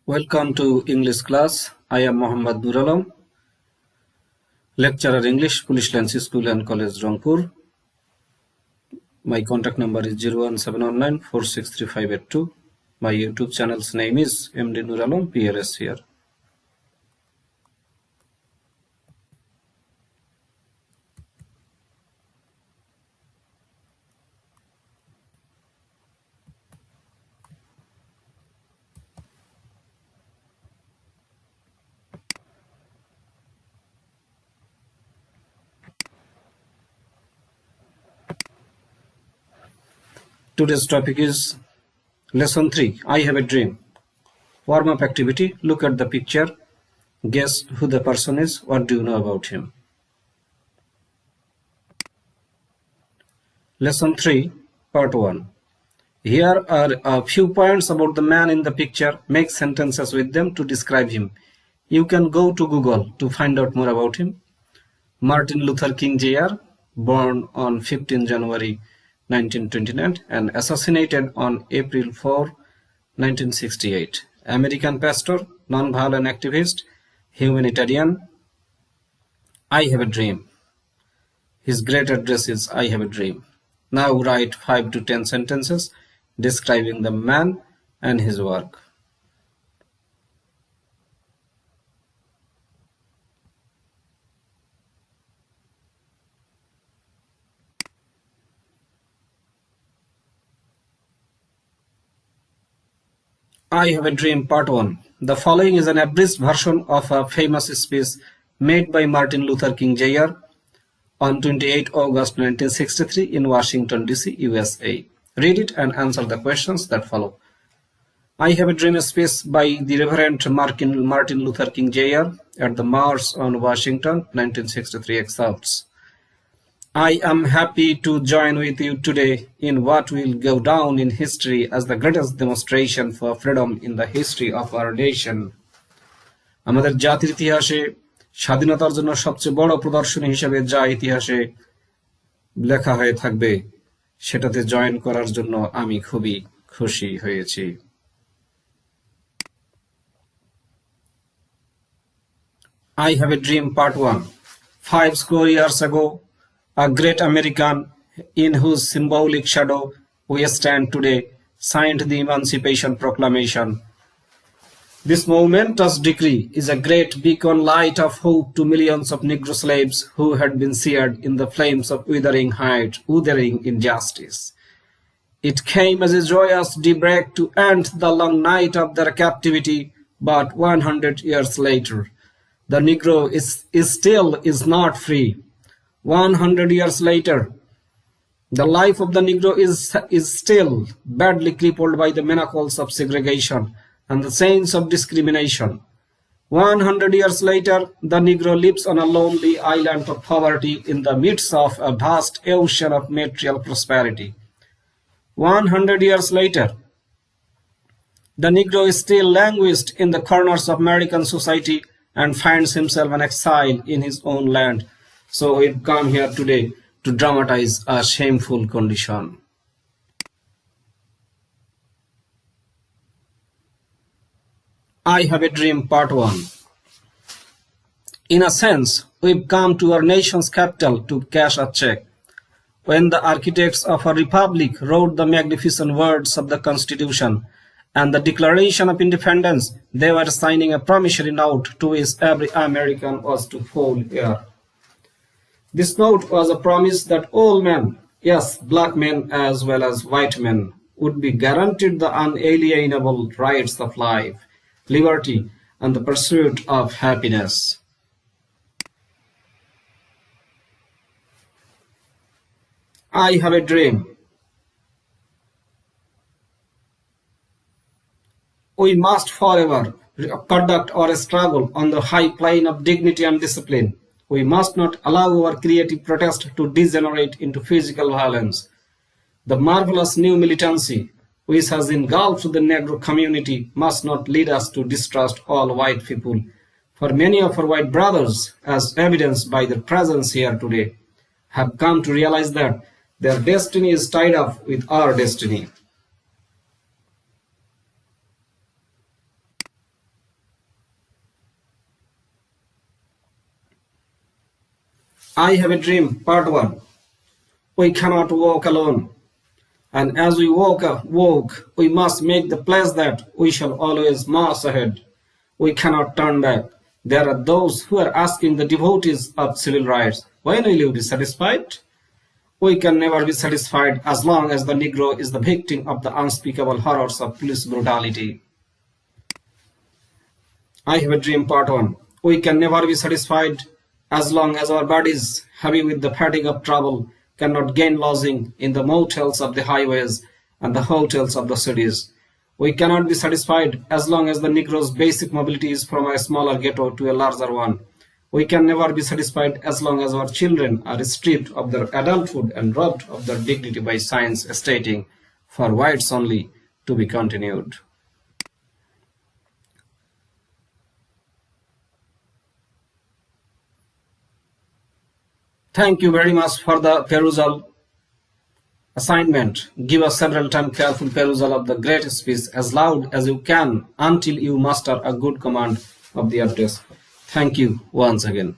Welcome to English class. I am Mohammad Nuralam, lecturer English, Police Lance School and College, Rangpur. My contact number is 01719 463582. My YouTube channel's name is MD Nuralam PLS here. Today's topic is Lesson 3. I have a dream. Warm-up activity. Look at the picture. Guess who the person is. What do you know about him? Lesson 3, Part 1. Here are a few points about the man in the picture. Make sentences with them to describe him. You can go to Google to find out more about him. Martin Luther King Jr., born on 15 January 1929 and assassinated on April 4, 1968. American pastor, non-violent activist, humanitarian. I have a dream. His great address is I have a dream. Now write 5 to 10 sentences describing the man and his work. I have a dream, Part 1. The following is an abridged version of a famous speech made by Martin Luther King Jr. on 28 August 1963 in Washington, D.C., USA. Read it and answer the questions that follow. I have a dream speech by the Reverend Martin Luther King Jr. at the March on Washington, 1963 excerpts. I am happy to join with you today in what will go down in history as the greatest demonstration for freedom in the history of our nation. আমাদের জাতির ইতিহাসে স্বাধীনতার জন্য সবচেয়ে বড় প্রদর্শনী হিসেবে যা ইতিহাসে লেখা হয়ে থাকবে সেটাতে জয়েন করার জন্য আমি খুবই খুশি হয়েছি। I have a dream, Part 1. 5 score years ago, a great American in whose symbolic shadow we stand today signed the Emancipation Proclamation. This momentous decree is a great beacon light of hope to millions of Negro slaves who had been seared in the flames of withering injustice. It came as a joyous daybreak to end the long night of their captivity, but 100 years later, the Negro is not free. 100 years later, the life of the Negro is still badly crippled by the manacles of segregation and the chains of discrimination. 100 years later, the Negro lives on a lonely island of poverty in the midst of a vast ocean of material prosperity. 100 years later, the Negro is still languished in the corners of American society and finds himself an exile in his own land. So we've come here today to dramatize a shameful condition. I have a dream, Part 1. In a sense, we've come to our nation's capital to cash a check. When the architects of our republic wrote the magnificent words of the Constitution and the Declaration of Independence, they were signing a promissory note to which every American was to hold ear. This note was a promise that all men, yes, black men as well as white men, would be guaranteed the unalienable rights of life, liberty, and the pursuit of happiness. I have a dream. We must forever conduct our struggle on the high plane of dignity and discipline. We must not allow our creative protest to degenerate into physical violence. The marvelous new militancy which has engulfed the Negro community must not lead us to distrust all white people. For many of our white brothers, as evidenced by their presence here today, have come to realize that their destiny is tied up with our destiny. I have a dream, part 1. We cannot walk alone. And as we walk, we must make the pledge that we shall always march ahead. We cannot turn back. There are those who are asking the devotees of civil rights, when will you be satisfied? We can never be satisfied as long as the Negro is the victim of the unspeakable horrors of police brutality. I have a dream, part 1. We can never be satisfied as long as our bodies, heavy with the fatigue of travel, cannot gain lodging in the motels of the highways and the hotels of the cities. We cannot be satisfied as long as the Negro's basic mobility is from a smaller ghetto to a larger one. We can never be satisfied as long as our children are stripped of their adulthood and robbed of their dignity by science stating, for whites only, to be continued. Thank you very much for the perusal assignment. Give us several times careful perusal of the great speech as loud as you can until you master a good command of the address. Thank you once again.